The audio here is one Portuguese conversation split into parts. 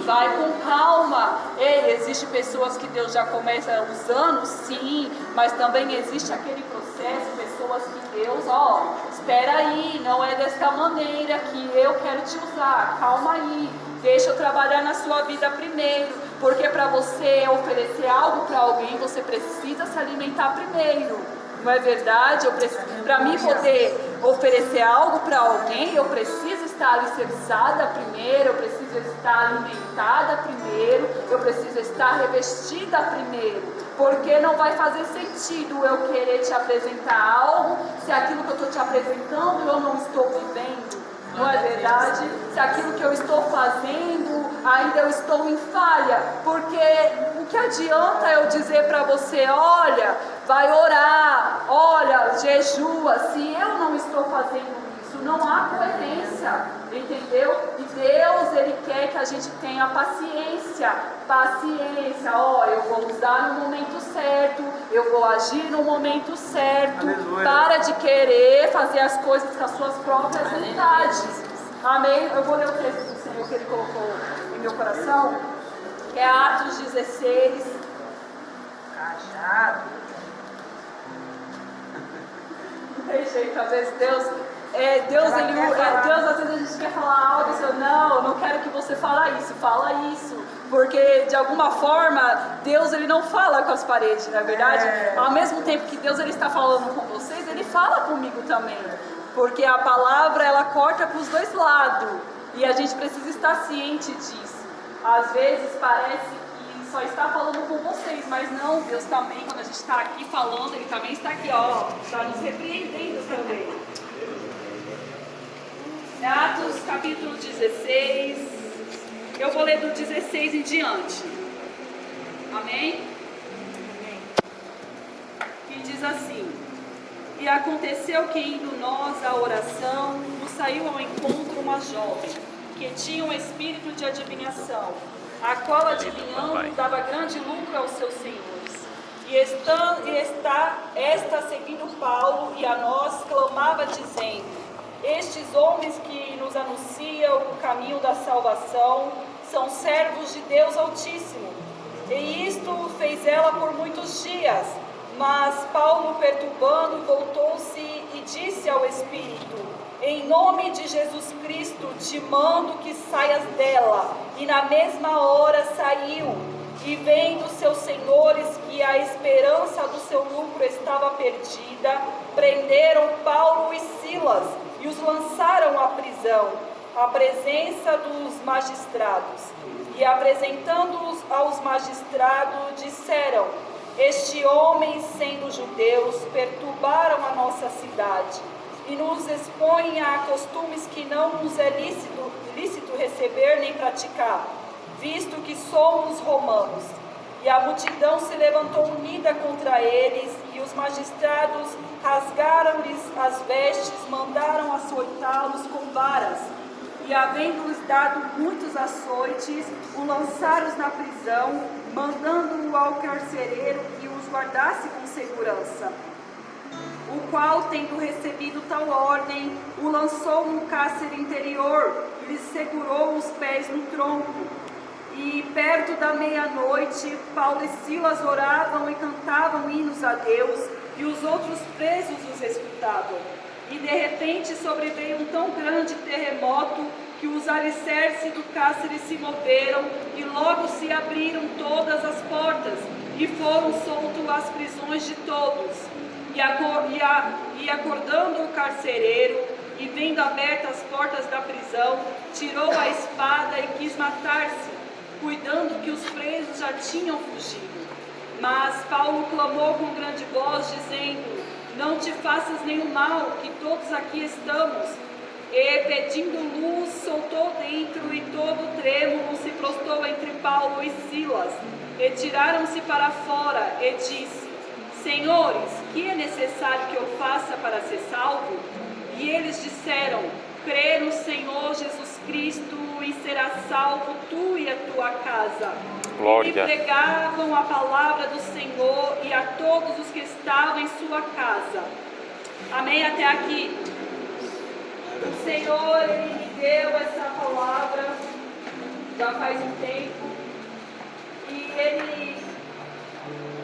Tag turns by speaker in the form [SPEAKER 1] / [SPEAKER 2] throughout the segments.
[SPEAKER 1] vai com calma. Ei, existe pessoas que Deus já começa usando, sim, mas também existe aquele processo, pessoas que Deus, espera aí, não é desta maneira que eu quero te usar, calma aí, deixa eu trabalhar na sua vida primeiro, porque para você oferecer algo para alguém, você precisa se alimentar primeiro. Não é verdade? Para mim poder oferecer algo para alguém, eu preciso estar alicerçada primeiro, eu preciso estar alimentada primeiro, eu preciso estar revestida primeiro, porque não vai fazer sentido eu querer te apresentar algo se aquilo que eu estou te apresentando eu não estou vivendo. Não é verdade? Se aquilo que eu estou fazendo, ainda eu estou em falha, porque o que adianta eu dizer para você, olha, vai orar, olha, jejua, se eu não estou fazendo isso, não há coerência, entendeu? E Deus, Ele quer que a gente tenha paciência, eu vou usar no momento certo, eu vou agir no momento certo. Aleluia. Para de querer fazer as coisas com as suas próprias vontades. Amém? Eu vou ler o texto do Senhor que Ele colocou em meu coração, que é Atos 16.
[SPEAKER 2] Cajado.
[SPEAKER 1] Não tem jeito, às vezes Deus, às vezes a gente quer falar algo, assim, não quero que você fala isso, porque de alguma forma Deus, Ele não fala com as paredes, não é verdade? Ao mesmo tempo que Deus, Ele está falando com vocês, Ele fala comigo também, porque a palavra, ela corta para os dois lados, e a gente precisa estar ciente disso. Às vezes parece que só está falando com vocês, mas não, Deus também, quando a gente está aqui falando, Ele também está aqui, está nos repreendendo também. Atos capítulo 16, eu vou ler do 16 em diante, amém? Que diz assim: e aconteceu que indo nós à oração, nos saiu ao encontro uma jovem, que tinha um espírito de adivinhação, a qual adivinhando dava grande lucro aos seus senhores, e esta seguindo Paulo e a nós, clamava dizendo: estes homens que nos anunciam o caminho da salvação são servos de Deus Altíssimo. E isto fez ela por muitos dias. Mas Paulo, perturbando, voltou-se e disse ao Espírito: em nome de Jesus Cristo te mando que saias dela. E na mesma hora saiu. E vendo seus senhores que a esperança do seu lucro estava perdida, prenderam Paulo e Silas e os lançaram à prisão, à presença dos magistrados. E apresentando-os aos magistrados, disseram: este homem, sendo judeus, perturbaram a nossa cidade e nos expõem a costumes que não nos é lícito receber nem praticar, visto que somos romanos. E a multidão se levantou unida contra eles, e os magistrados rasgaram-lhes as vestes, mandaram açoitá-los com varas, e havendo-lhes dado muitos açoites, o lançaram na prisão, mandando-o ao carcereiro que os guardasse com segurança. O qual, tendo recebido tal ordem, o lançou no cárcere interior e lhe segurou os pés no tronco. E perto da meia-noite, Paulo e Silas oravam e cantavam hinos a Deus, e os outros presos os escutavam. E de repente sobreveio um tão grande terremoto que os alicerces do cárcere se moveram, e logo se abriram todas as portas, e foram soltos as prisões de todos. E acordando o carcereiro, e vendo abertas as portas da prisão, tirou a espada e quis matar-se, cuidando que os presos já tinham fugido. Mas Paulo clamou com grande voz, dizendo: não te faças nenhum mal, que todos aqui estamos. E pedindo luz, soltou dentro, e todo trêmulo se prostrou entre Paulo e Silas. E tiraram-se para fora, e disse: senhores, que é necessário que eu faça para ser salvo? E eles disseram: crê no Senhor Jesus Cristo e serás salvo tu e a tua casa. Glória. E pregavam a palavra do Senhor e a todos os que estavam em sua casa. Amém? Até aqui. O Senhor, Ele me deu essa palavra já faz um tempo, e ele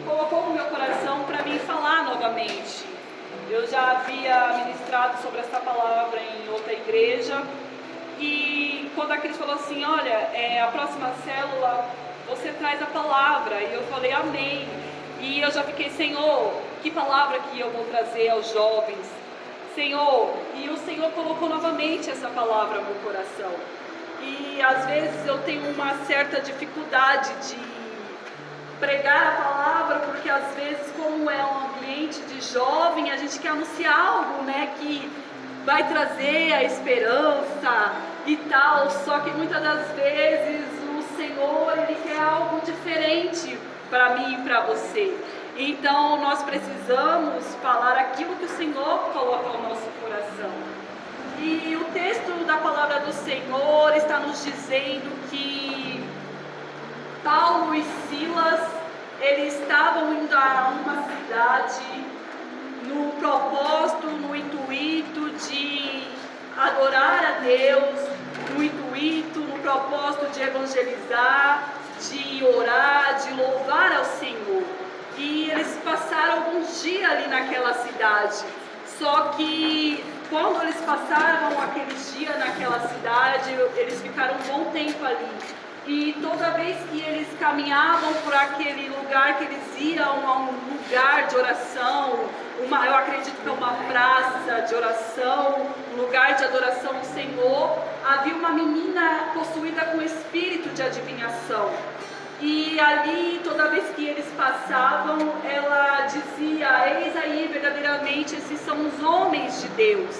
[SPEAKER 1] colocou no meu coração para mim falar novamente. Eu já havia ministrado sobre essa palavra em outra igreja, e quando a Cris falou assim, olha, a próxima célula você traz a palavra, e eu falei amém, e eu já fiquei, Senhor, que palavra que eu vou trazer aos jovens, Senhor, e o Senhor colocou novamente essa palavra no meu coração, e às vezes eu tenho uma certa dificuldade de pregar a palavra, porque às vezes, como é um ambiente de jovem, a gente quer anunciar algo, né, que vai trazer a esperança e tal, só que muitas das vezes o Senhor, Ele quer algo diferente para mim e para você. Então nós precisamos falar aquilo que o Senhor coloca no nosso coração. E o texto da palavra do Senhor está nos dizendo que Paulo e Silas, eles estavam indo a uma cidade no propósito, no intuito de adorar a Deus, no intuito, no propósito de evangelizar, de orar, de louvar ao Senhor. E eles passaram alguns dias ali naquela cidade. Só que quando eles passaram aqueles dias naquela cidade, eles ficaram um bom tempo ali. E toda vez que eles caminhavam por aquele lugar, que eles iam a um lugar de oração, eu acredito que é uma praça de oração, um lugar de adoração ao Senhor, havia uma menina possuída com espírito de adivinhação. E ali, toda vez que eles passavam, ela dizia, eis aí, verdadeiramente, esses são os homens de Deus.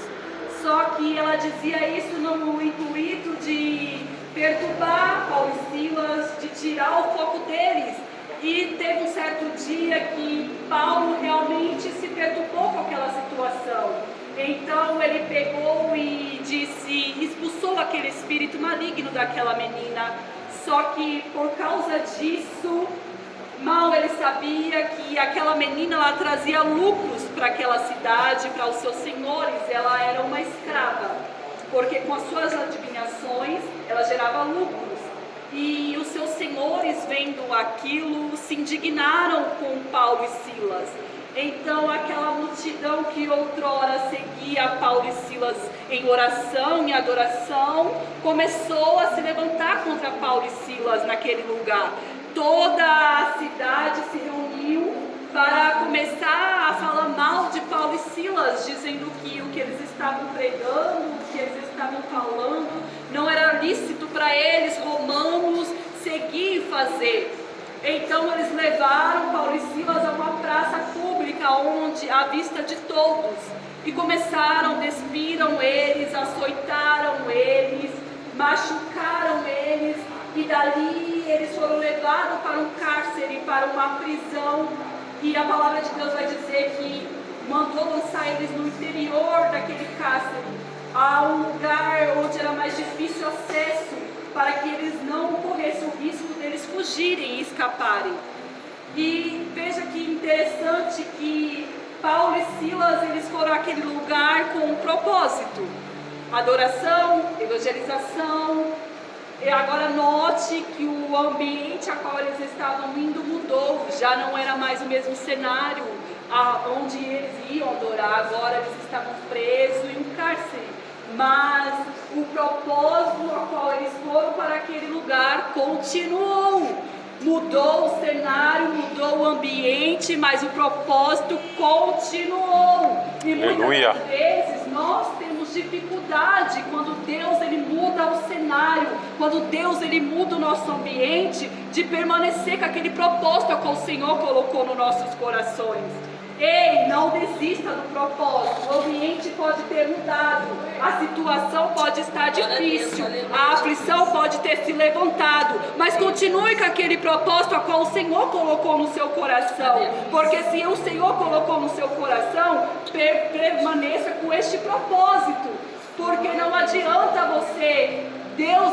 [SPEAKER 1] Só que ela dizia isso no intuito de perturbar Paulo e Silas, de tirar o foco deles. E teve um certo dia que Paulo realmente se perturbou com aquela situação. Então ele pegou e expulsou aquele espírito maligno daquela menina. Só que por causa disso, mal ele sabia que aquela menina, ela trazia lucros para aquela cidade, para os seus senhores. Ela era uma escrava, porque com as suas adivinhações ela gerava lucros. E os seus senhores, vendo aquilo, se indignaram com Paulo e Silas. Então aquela multidão que outrora seguia Paulo e Silas em oração e adoração, começou a se levantar contra Paulo e Silas naquele lugar. Toda a cidade se reuniu para começar a falar mal de Paulo e Silas, dizendo que o que eles estavam pregando, o que eles estavam falando, não era lícito para eles, romanos, seguir e fazer. Então eles levaram Paulo e Silas a uma praça pública, onde à vista de todos, e começaram, despiram eles, açoitaram eles, machucaram eles, e dali eles foram levados para um cárcere, para uma prisão. E a palavra de Deus vai dizer que mandou lançar eles no interior daquele cárcere, a um lugar onde era mais difícil acesso, para que eles não corressem o risco deles fugirem e escaparem. E veja que interessante que Paulo e Silas, eles foram àquele lugar com um propósito: adoração, evangelização. E agora note que o ambiente a qual eles estavam indo mudou, já não era mais o mesmo cenário onde eles iam adorar. Agora eles estavam presos em um cárcere, mas o propósito a qual eles foram para aquele lugar continuou. Mudou o cenário, mudou o ambiente, mas o propósito continuou. E muitas das vezes nós temos dificuldade quando Deus ele muda o cenário, quando Deus ele muda o nosso ambiente, de permanecer com aquele propósito a qual o Senhor colocou nos nossos corações. Ei, não desista do propósito. O ambiente pode ter mudado, a situação pode estar difícil, a aflição pode ter se levantado, mas continue com aquele propósito a qual o Senhor colocou no seu coração, porque se o Senhor colocou no seu coração, permaneça com este propósito, porque não adianta você,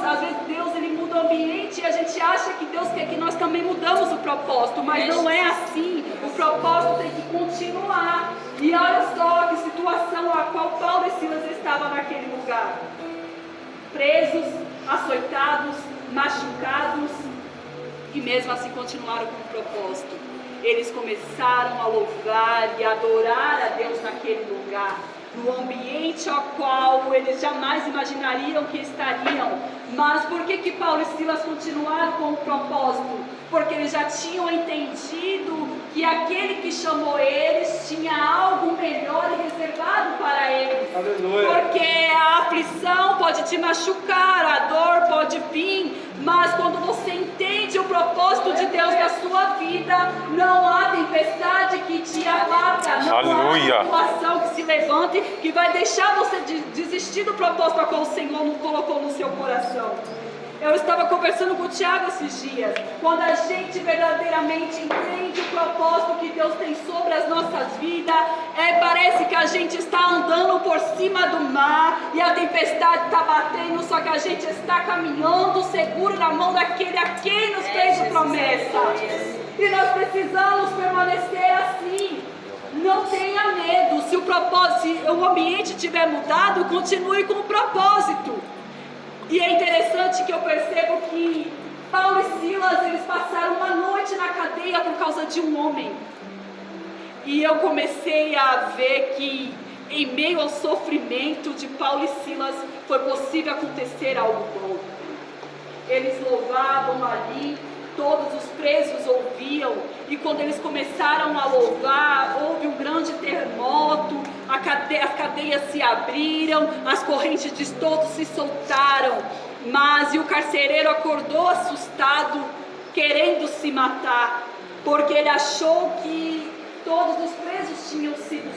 [SPEAKER 1] às vezes Deus ele muda o ambiente e a gente acha que Deus quer que nós também mudamos o propósito, mas não é assim. O propósito tem que continuar. E olha só que situação a qual Paulo e Silas estavam naquele lugar: presos, açoitados, machucados, e mesmo assim continuaram com o propósito. Eles começaram a louvar e adorar a Deus naquele lugar, no ambiente ao qual eles jamais imaginariam que estariam. Mas por que Paulo e Silas continuaram com o propósito? Porque eles já tinham entendido que aquele que chamou eles tinha algo melhor e reservado para eles.
[SPEAKER 2] Aleluia.
[SPEAKER 1] Porque a aflição pode te machucar, a dor pode vir, mas quando você entende o propósito de Deus na sua vida, não há tempestade que te abata, não
[SPEAKER 2] Aleluia.
[SPEAKER 1] há situação que se levante que vai deixar você desistir do propósito a qual o Senhor colocou no seu coração. Eu estava conversando com o Tiago esses dias. Quando a gente verdadeiramente entende o propósito que Deus tem sobre as nossas vidas, parece que a gente está andando por cima do mar e a tempestade está batendo, só que a gente está caminhando seguro na mão daquele a quem nos fez a promessa. E nós precisamos permanecer assim. Não tenha medo. Se o ambiente tiver mudado, continue com o propósito. E é interessante que eu percebo que Paulo e Silas, eles passaram uma noite na cadeia por causa de um homem. E eu comecei a ver que em meio ao sofrimento de Paulo e Silas foi possível acontecer algo bom. Eles louvavam ali, todos os presos ouviam, e quando eles começaram a louvar, houve um grande terremoto, as cadeias se abriram, as correntes de todos se soltaram, e o carcereiro acordou assustado, querendo se matar, porque ele achou que todos os presos tinham sido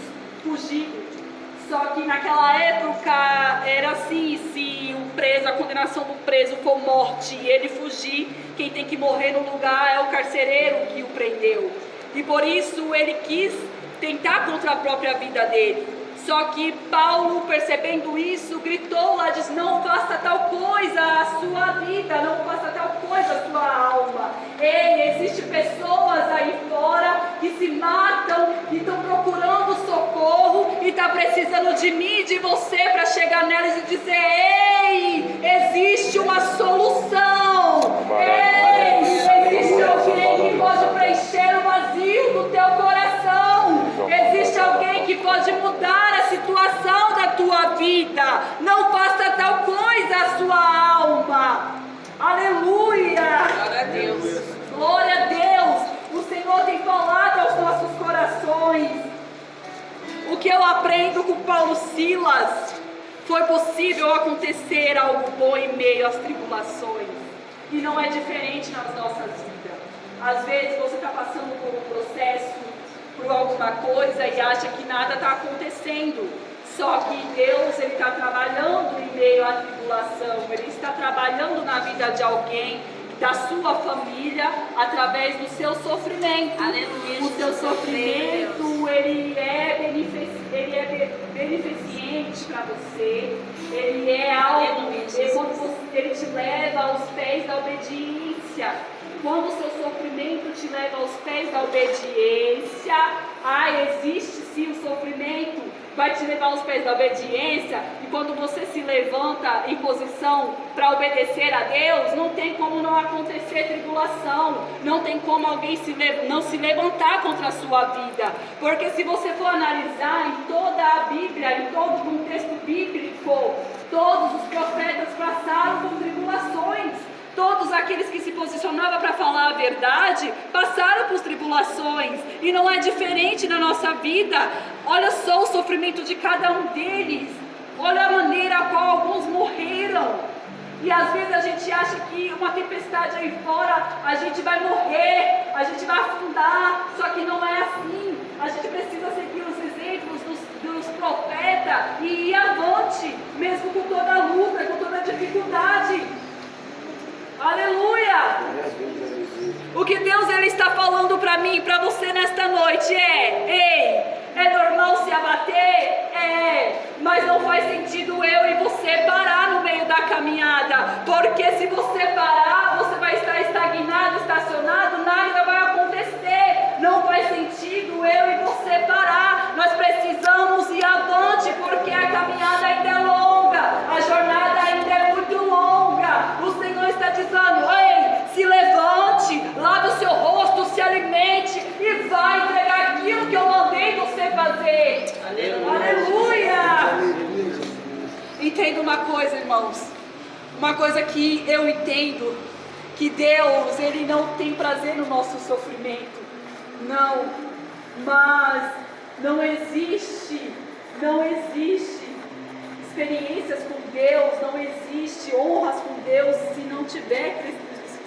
[SPEAKER 1] fugidos. Só que naquela época era assim, se a condenação do preso for morte e ele fugir, quem tem que morrer no lugar é o carcereiro que o prendeu. E por isso ele quis tentar contra a própria vida dele. Só que Paulo, percebendo isso, gritou lá, disse: não faça tal coisa à sua vida, não faça tal coisa à sua alma. Ei, existem pessoas aí fora que se matam e estão procurando socorro e estão precisando de mim e de você para chegar nelas e dizer: ei, existe uma solução. Ei, existe alguém que pode preencher o vazio do teu coração. Existe alguém que pode mudar a situação da tua vida. Não faça tal coisa à sua alma. Aleluia.
[SPEAKER 3] Glória a Deus.
[SPEAKER 1] Glória a Deus. O Senhor tem falado aos nossos corações. O que eu aprendo com Paulo e Silas, foi possível acontecer algo bom em meio às tribulações. E não é diferente nas nossas vidas. Às vezes você está passando por um processo, por alguma coisa e acha que nada está acontecendo. Só que Deus, Ele está trabalhando em meio à tribulação. Ele está trabalhando na vida de alguém, da sua família, através do seu sofrimento.
[SPEAKER 3] Aleluia.
[SPEAKER 1] O seu sofrimento, ele é beneficente para você. Ele é algo, ele te leva aos pés da obediência. Quando o seu sofrimento te leva aos pés da obediência, existe sim o sofrimento, vai te levar aos pés da obediência, e quando você se levanta em posição para obedecer a Deus, não tem como não acontecer tribulação, não tem como alguém não se levantar contra a sua vida, porque se você for analisar em toda a Bíblia, em todo o contexto bíblico, todos os profetas passaram por tribulações. Todos aqueles que se posicionavam para falar a verdade passaram por tribulações, e não é diferente na nossa vida. Olha só o sofrimento de cada um deles, olha a maneira a qual alguns morreram. E às vezes a gente acha que uma tempestade aí fora, a gente vai morrer, a gente vai afundar, só que não é assim. A gente precisa seguir os exemplos dos profetas e ir avante, mesmo com toda a luta, com toda a dificuldade. Aleluia! O que Deus ele está falando para mim e para você nesta noite é normal se abater? Mas não faz sentido eu e você parar no meio da caminhada, porque se você parar, você vai estar estagnado, estacionado, nada vai acontecer. Não faz sentido eu e você parar, nós precisamos ir avante, porque a caminhada ainda é longa, a jornada ainda é muito longa. O Senhor está dizendo: uma coisa, irmãos, uma coisa que eu entendo, que Deus, Ele não tem prazer no nosso sofrimento, não, mas não existe experiências com Deus, não existe honras com Deus se não tiver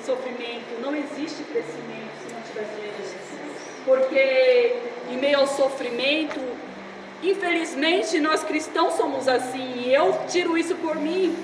[SPEAKER 1] sofrimento, não existe crescimento se não tiver sofrimento, porque em meio ao sofrimento, infelizmente nós cristãos somos assim, e eu tiro isso por mim.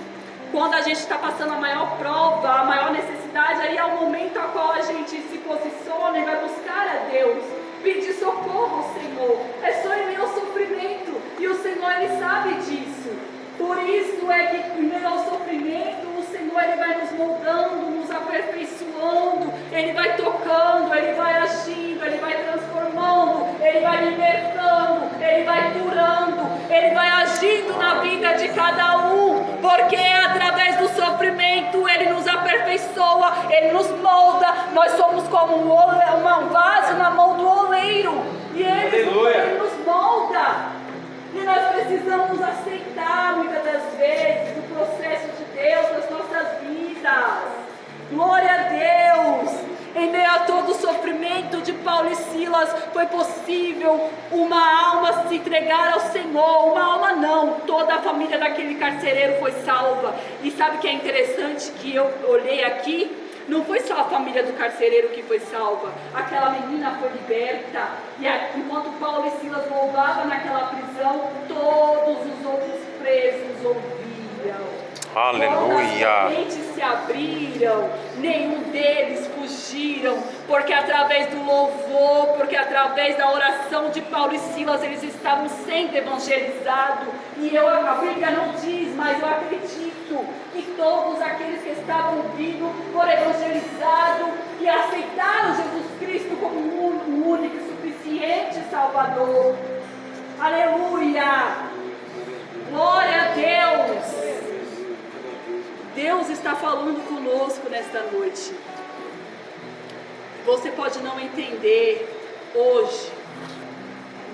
[SPEAKER 1] Quando a gente está passando a maior prova, a maior necessidade, aí é o momento ao qual a gente se posiciona e vai buscar a Deus, pedir socorro ao Senhor. É só em meio ao sofrimento, e o Senhor, Ele sabe disso. Por isso é que em meio ao sofrimento, o Senhor, Ele vai nos moldando, nos aperfeiçoando, Ele vai tocando, Ele vai agindo, Ele vai transformando, Ele vai libertando, Ele vai curando, Ele vai agindo na vida de cada um, porque através do sofrimento Ele nos aperfeiçoa, Ele nos molda. Nós somos como um vaso na mão do oleiro, e Ele nos molda. E nós precisamos aceitar muitas das vezes o processo de Deus nas nossas vidas. Glória a Deus! Em meio a todo o sofrimento de Paulo e Silas, foi possível uma alma se entregar ao Senhor. Uma alma não, toda a família daquele carcereiro foi salva. E sabe o que é interessante que eu olhei aqui? Não foi só a família do carcereiro que foi salva, aquela menina foi liberta, e enquanto Paulo e Silas louvavam naquela prisão, todos os outros presos ouviam.
[SPEAKER 2] Aleluia!
[SPEAKER 1] Quando as mentes se abriram, nenhum deles fugiram, porque através do louvor, porque através da oração de Paulo e Silas, eles estavam sendo evangelizados. E a Bíblia não diz, mas eu acredito que todos aqueles que estavam vindo foram evangelizados e aceitaram Jesus Cristo como o único e suficiente Salvador. Aleluia! Glória a Deus! Deus está falando conosco nesta noite. Você pode não entender hoje,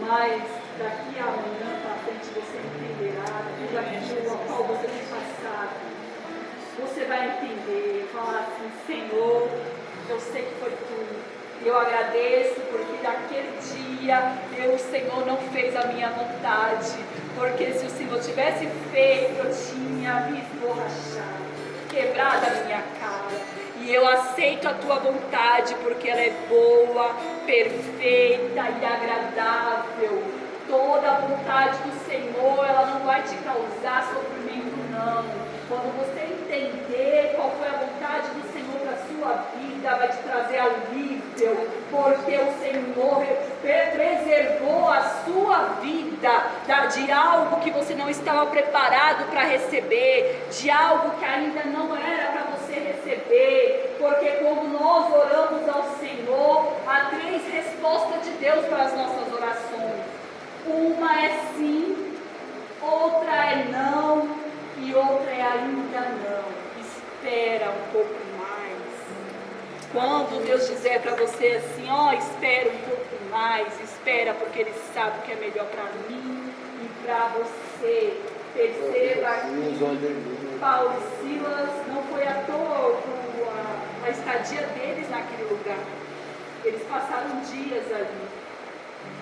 [SPEAKER 1] mas daqui a amanhã para frente você entenderá tudo aquilo ao qual você tem passado. Você vai entender, falar assim: Senhor, eu sei que foi tu. Eu agradeço porque naquele dia o Senhor não fez a minha vontade, porque se o Senhor tivesse feito, eu tinha me esborrachado, quebrado a minha cara. E eu aceito a tua vontade porque ela é boa, perfeita e agradável. Toda a vontade do Senhor, ela não vai te causar sofrimento, não. Quando você entender qual foi a vontade do Senhor para a sua vida, vai te trazer alívio, porque o Senhor preservou a sua vida de algo que você não estava preparado para receber, de algo que ainda não era para você receber, porque quando nós oramos ao Senhor, há 3 respostas de Deus para as nossas orações. Uma é sim, outra é não, e outra é ainda não. Espera um pouco mais. Quando Deus dizer para você assim, espera um pouco mais, espera, porque Ele sabe o que é melhor para mim e para você. Perceba que Paulo e Silas não foi à toa a estadia deles naquele lugar. Eles passaram dias ali.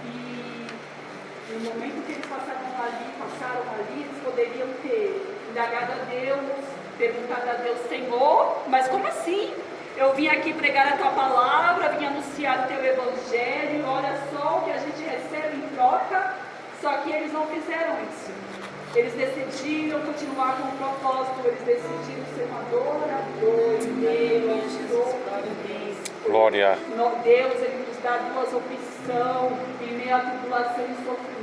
[SPEAKER 1] E no momento que eles passaram ali, eles poderiam ter indagado a Deus, perguntado a Deus: Senhor, mas como assim? Eu vim aqui pregar a tua palavra, vim anunciar o teu evangelho, olha só o que a gente recebe em troca. Só que eles não fizeram isso. Eles decidiram continuar com o propósito, eles decidiram ser um adorador,
[SPEAKER 2] Glória.
[SPEAKER 1] Deus, Ele nos dá 2 opções em meio à tribulação e sofrimento.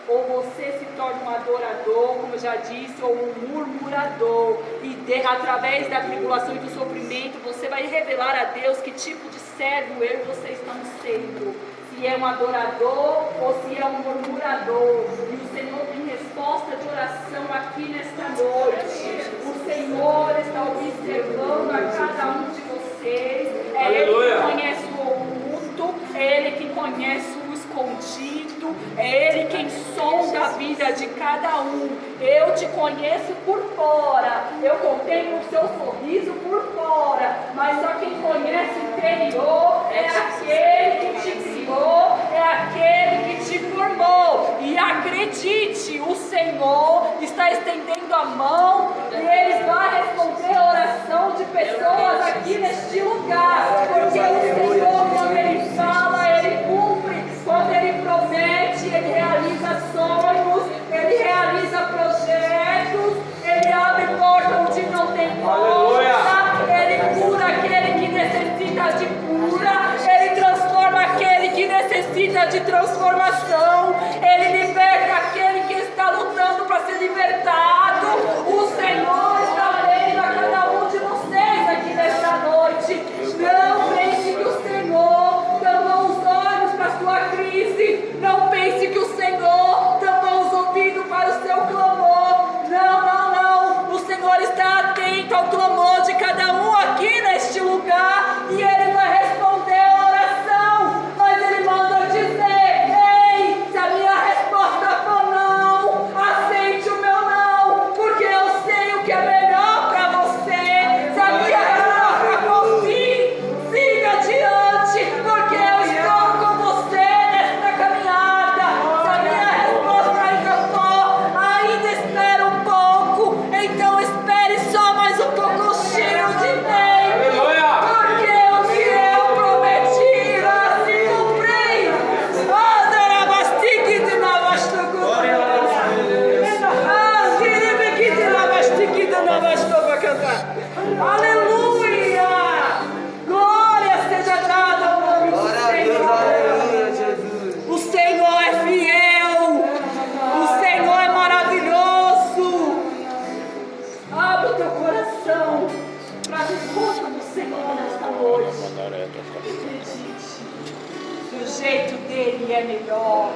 [SPEAKER 1] Ou você se torna um adorador, como eu já disse, ou um murmurador. E através da tribulação e do sofrimento, você vai revelar a Deus que tipo de servo eu e você estamos sendo. Se é um adorador ou se é um murmurador. E o Senhor tem resposta de oração aqui nesta noite. O Senhor está observando a cada um de vocês. É Ele que conhece o oculto, é Ele que conhece o escondido, é Ele quem sonda a vida vida de cada um. Eu te conheço por fora, eu contemplo o seu sorriso por fora, mas só quem conhece o interior é aquele que te criou, é aquele que te formou. E acredite, o Senhor está estendendo a mão e Ele vai responder a oração de pessoas aqui neste lugar, porque o Senhor, quando Ele fala, Ele cumpre, quando Ele promete, Ele realiza sonhos, Ele realiza projetos, Ele abre porta onde não tem porta, Ele cura aquele que necessita de cura, Ele transforma aquele que necessita de transformação, Ele liberta aquele que está lutando para ser libertado. O Senhor está vendo a cada um de vocês aqui nesta noite. Não pense que o Senhor tampou os olhos para a sua crise, não pense que o Senhor tampou os ouvidos para o seu clamor. Não, não, não. O Senhor está atento ao clamor de cada um aqui neste lugar e Ele vai responder a oração, mas Ele manda dizer: ei, se a minha resposta for não, aceite o meu não, porque eu sei o que é melhor para você. Se a minha resposta for sim, siga adiante, porque eu estou com você nesta caminhada. Se a minha resposta ainda for, ainda espera um pouco, então espere só mais um pouco, cheio de tempo, porque o que eu prometi vai se cumprir. Aleluia! Glória seja dada ao nome do Senhor. O Senhor é fiel, o Senhor é maravilhoso. Abre o teu coração para a resposta do Senhor nesta noite. Acredite, o jeito dele é melhor.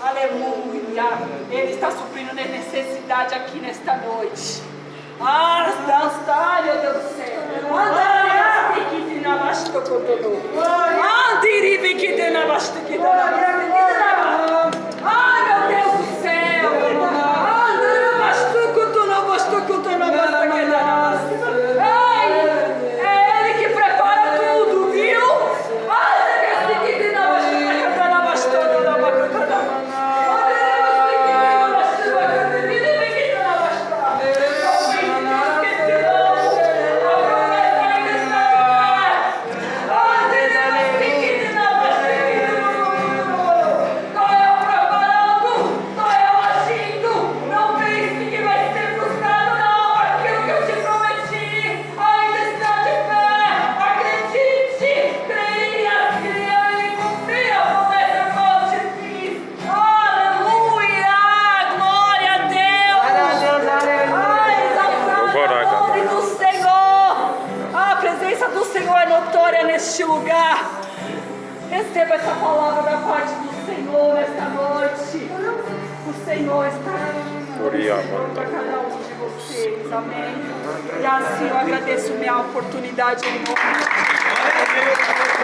[SPEAKER 1] Aleluia! Ele está suprindo necessidade aqui nesta noite. Meu Deus do céu. Ai, meu Deus do céu. Ei, é Ele que prepara tudo, viu? Neste lugar, receba essa palavra da parte do Senhor nesta noite. O Senhor está para cada um de vocês, amém? E assim eu agradeço minha oportunidade em nome de Deus.